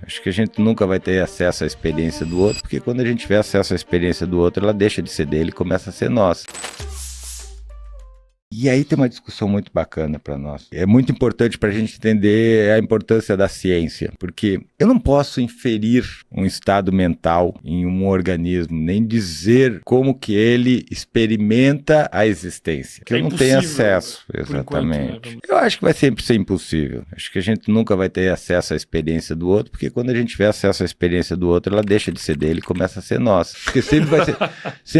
Acho que a gente nunca vai ter acesso à experiência do outro, porque quando a gente tiver acesso à experiência do outro, ela deixa de ser dele e começa a ser nossa. E aí tem uma discussão muito bacana para nós. É muito importante para a gente entender a importância da ciência, porque eu não posso inferir um estado mental em um organismo, nem dizer como que ele experimenta a existência, que eu não tenho acesso. Exatamente. Enquanto, né? Eu acho que vai sempre ser impossível. Acho que a gente nunca vai ter acesso à experiência do outro, porque quando a gente tiver acesso à experiência do outro, ela deixa de ser dele e começa a ser nossa. Porque sempre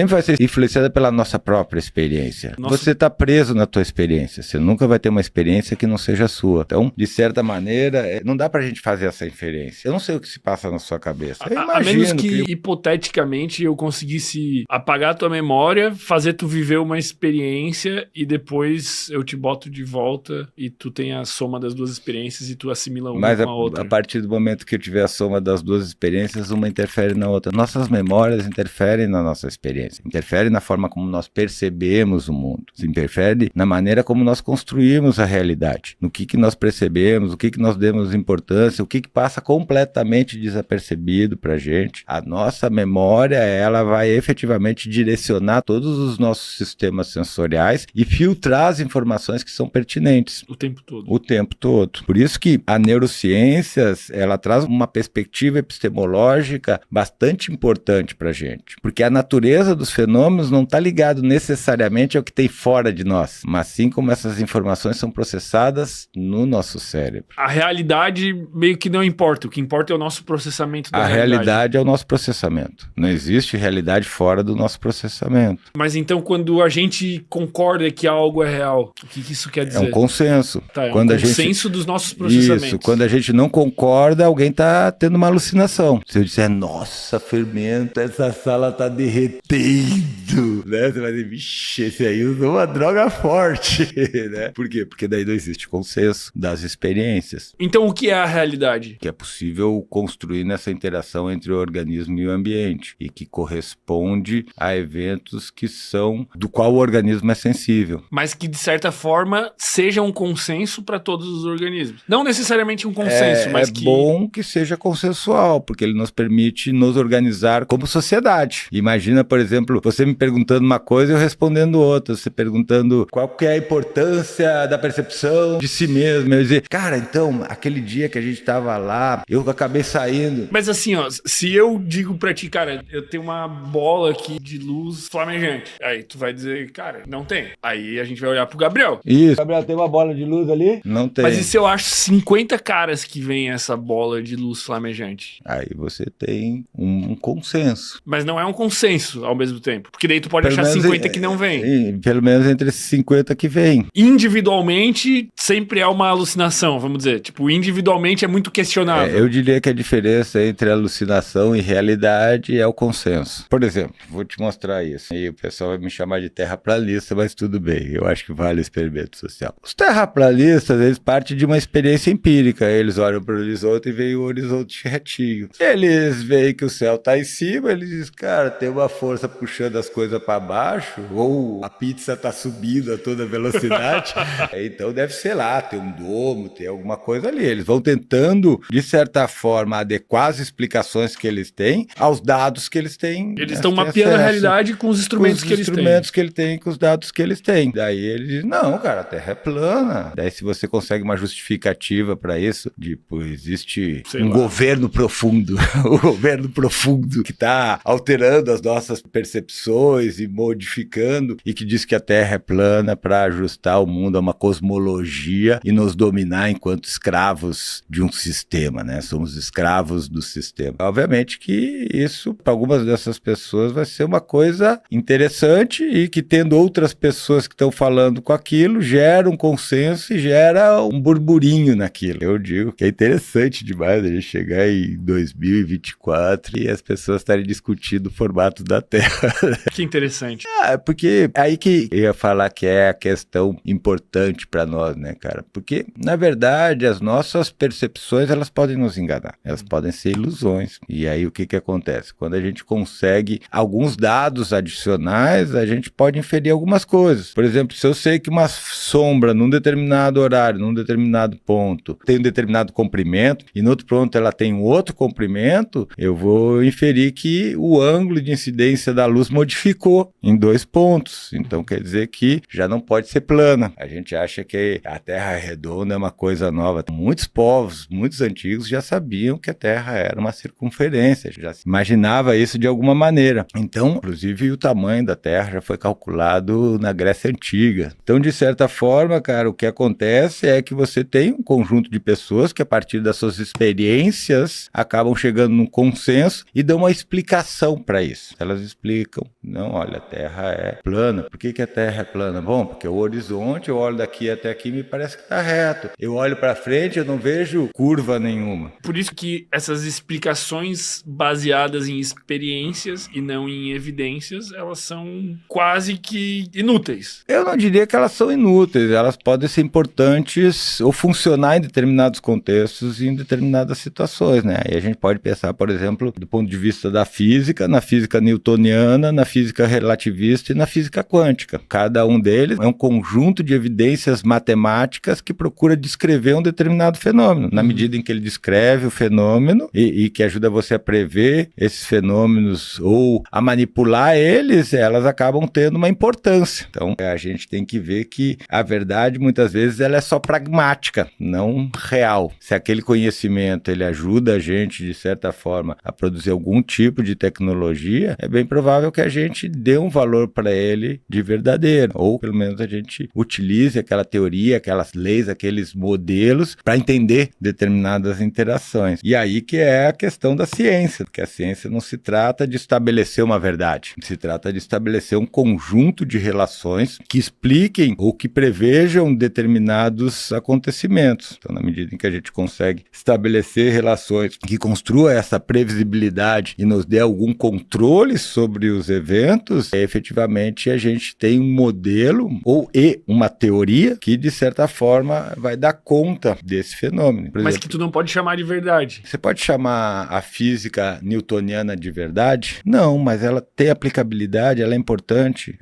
vai ser influenciada pela nossa própria experiência. Você está preso na tua experiência, você nunca vai ter uma experiência que não seja sua. Então, de certa maneira, não dá pra gente fazer essa inferência. Eu não sei o que se passa na sua cabeça. Eu a imagino menos que hipoteticamente eu conseguisse apagar a tua memória, fazer tu viver uma experiência e depois eu te boto de volta e tu tem a soma das duas experiências e tu assimila uma com a outra. A partir do momento que eu tiver a soma das duas experiências, uma interfere na outra. Nossas memórias interferem na nossa experiência, interferem na forma como nós percebemos o mundo, interfere na maneira como nós construímos a realidade, no que nós percebemos, o que nós demos importância, o que passa completamente desapercebido pra gente. A nossa memória, ela vai efetivamente direcionar todos os nossos sistemas sensoriais e filtrar as informações que são pertinentes. O tempo todo. O tempo todo. Por isso que a neurociências, ela traz uma perspectiva epistemológica bastante importante pra gente, porque a natureza dos fenômenos não está ligado necessariamente ao que tem fora de nós, mas sim como essas informações são processadas no nosso cérebro. A realidade meio que não importa, o que importa é o nosso processamento da realidade. A realidade é o nosso processamento. Não existe realidade fora do nosso processamento. Mas então quando a gente concorda que algo é real, o que isso quer dizer? É um consenso. Tá, é quando um consenso dos nossos processamentos. Isso, quando a gente não concorda, alguém está tendo uma alucinação. Se eu disser, nossa, fermento, essa sala está derretendo, né? Você vai dizer, vixe, esse aí usou uma droga forte, né? Por quê? Porque daí não existe consenso das experiências. Então o que é a realidade? Que é possível construir nessa interação entre o organismo e o ambiente e que corresponde a eventos que são do qual o organismo é sensível. Mas que de certa forma seja um consenso para todos os organismos. Não necessariamente um consenso, mas que... É bom que seja consensual, porque ele nos permite nos organizar como sociedade. Imagina, por exemplo, você me perguntando uma coisa e eu respondendo outra, você perguntando qual que é a importância da percepção de si mesmo. Eu dizer, cara, então, aquele dia que a gente tava lá, eu acabei saindo. Mas assim, ó, se eu digo pra ti, cara, eu tenho uma bola aqui de luz flamejante, aí tu vai dizer, cara, não tem. Aí a gente vai olhar pro Gabriel. Isso. Gabriel, tem uma bola de luz ali? Não tem. Mas e se eu acho 50 caras que veem essa bola de luz flamejante? Aí você tem um consenso. Mas não é um consenso ao mesmo tempo. Porque daí tu pode achar 50 que não vem. Pelo menos entre esses 50 que vem. Individualmente, sempre é uma alucinação, vamos dizer. Tipo, individualmente é muito questionável. Eu diria que a diferença entre alucinação e realidade é o consenso. Por exemplo, vou te mostrar isso. E o pessoal vai me chamar de terraplanista, mas tudo bem. Eu acho que vale o experimento social. Os terraplanistas, eles partem de uma experiência empírica. Eles olham para o horizonte e veem o horizonte retinho. Eles veem que o céu está em cima, eles dizem, cara, tem uma força puxando as coisas para baixo, ou a pizza está subindo a toda velocidade. Então deve ser lá, tem um domo, tem alguma coisa ali. Eles vão tentando, de certa forma, adequar as explicações que eles têm aos dados que eles têm. Eles estão mapeando a realidade com os instrumentos que eles têm. Com os instrumentos que ele tem, com os dados que eles têm. Daí ele diz, não, cara, a Terra é plana. Daí se você consegue uma justificativa para isso, tipo, existe governo profundo, o governo profundo que está alterando as nossas percepções e modificando e que diz que a Terra é plana para ajustar o mundo a uma cosmologia e nos dominar enquanto escravos de um sistema, né? Somos escravos do sistema. Obviamente que isso, para algumas dessas pessoas, vai ser uma coisa interessante e que, tendo outras pessoas que estão falando com aquilo, gera um consenso e gera um burburinho naquilo. Eu digo que é interessante demais a gente chegar em 2024 e as pessoas estarem discutindo o formato da Terra. Que interessante. Porque aí que eu ia falar que é a questão importante para nós, né, cara? Porque, na verdade, as nossas percepções, elas podem nos enganar, elas podem ser ilusões. E aí, o que acontece? Quando a gente consegue alguns dados adicionais, a gente pode inferir algumas coisas. Por exemplo, se eu sei que uma sombra num determinado horário, num determinado ponto, tem um determinado comprimento, e no outro ponto ela tem um outro comprimento, eu vou inferir que o ângulo de incidência da luz modificou em 2 pontos. Então quer dizer que já não pode ser plana. A gente acha que a Terra redonda é uma coisa nova. Muitos povos, muitos antigos já sabiam que a Terra era uma circunferência, já se imaginava isso de alguma maneira. Então, inclusive, o tamanho da Terra já foi calculado na Grécia Antiga. Então, de certa forma, cara, o que acontece é que você tem um conjunto de pessoas que, a partir das suas experiências, acabam chegando num consenso e dão uma explicação para isso. Elas explicam, não, olha, a Terra é plana. Por que a Terra é plana? Bom, porque o horizonte, eu olho daqui até aqui, me parece que está reto. Eu olho para frente, eu não vejo curva nenhuma. Por isso que essas explicações baseadas em experiências e não em evidências, elas são quase que inúteis. Eu não diria que elas são inúteis, elas podem ser importantes ou funcionar em determinados contextos e em determinadas situações, né? E a gente pode pensar, por exemplo, do ponto de vista da física, na física newtoniana, na física relativista e na física quântica. Cada um deles é um conjunto de evidências matemáticas que procura descrever um determinado fenômeno. Na medida em que ele descreve o fenômeno e que ajuda você a prever esses fenômenos ou a manipular eles, elas acabam tendo uma importância. Então, a gente tem que ver que a verdade, muitas vezes, ela é só pragmática, não real. Se aquele conhecimento ele ajuda a gente, de certa forma, a produzir algum tipo de tecnologia, é bem provável que a gente dê um valor para ele de verdadeiro, ou pelo menos a gente utilize aquela teoria, aquelas leis, aqueles modelos para entender determinadas interações. E aí que é a questão da ciência, porque a ciência não se trata de estabelecer uma verdade, se trata de estabelecer um conjunto de relações que expliquem ou que prevejam determinados acontecimentos. Então, na medida em que a gente consegue estabelecer relações que construam essa previsibilidade e nos dê algum controle sobre os eventos, efetivamente a gente tem um modelo ou uma teoria que, de certa forma, vai dar conta desse fenômeno. Por Mas exemplo, que tu não pode chamar de verdade. você pode chamar a física newtoniana de verdade? Não, mas ela tem aplicabilidade, ela é importante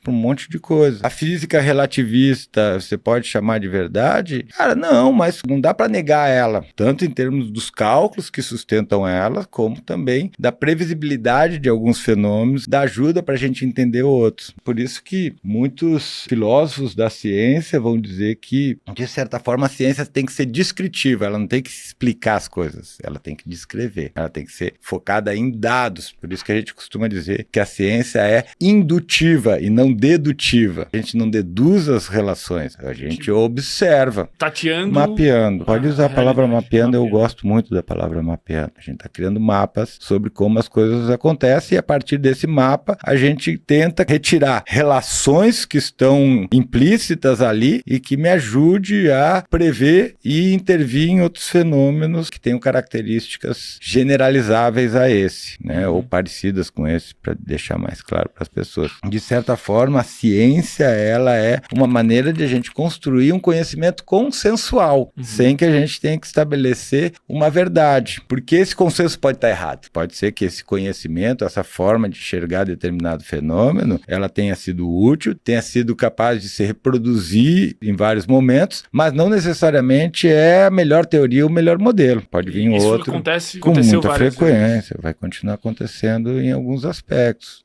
para um monte de coisa. A física relativista, você pode chamar de verdade? Cara, não, mas não dá para negar ela, tanto em termos dos cálculos que sustentam ela, como também da previsibilidade de alguns fenômenos, da ajuda para a gente entender outros. Por isso que muitos filósofos da ciência vão dizer que, de certa forma, a ciência tem que ser descritiva, ela não tem que explicar as coisas, ela tem que descrever, ela tem que ser focada em dados. Por isso que a gente costuma dizer que a ciência é indutiva e não dedutiva. A gente não deduz as relações, a gente observa. Tateando. Mapeando. Pode usar a palavra mapeando, eu mapeando. gosto muito da palavra mapeando. A gente está criando mapas sobre como as coisas acontecem e a partir desse mapa a gente tenta retirar relações que estão implícitas ali e que me ajude a prever e intervir em outros fenômenos que tenham características generalizáveis a esse, né? Ou parecidas com esse, para deixar mais claro para as pessoas. De certa forma, a ciência ela é uma maneira de a gente construir um conhecimento consensual, sem que a gente tenha que estabelecer uma verdade, porque esse consenso pode estar errado. Pode ser que esse conhecimento, essa forma de enxergar determinado fenômeno, ela tenha sido útil, tenha sido capaz de se reproduzir em vários momentos, mas não necessariamente é a melhor teoria, o melhor modelo. Pode vir Isso outro acontece, com aconteceu muita várias frequência, vezes. vai continuar acontecendo em alguns aspectos.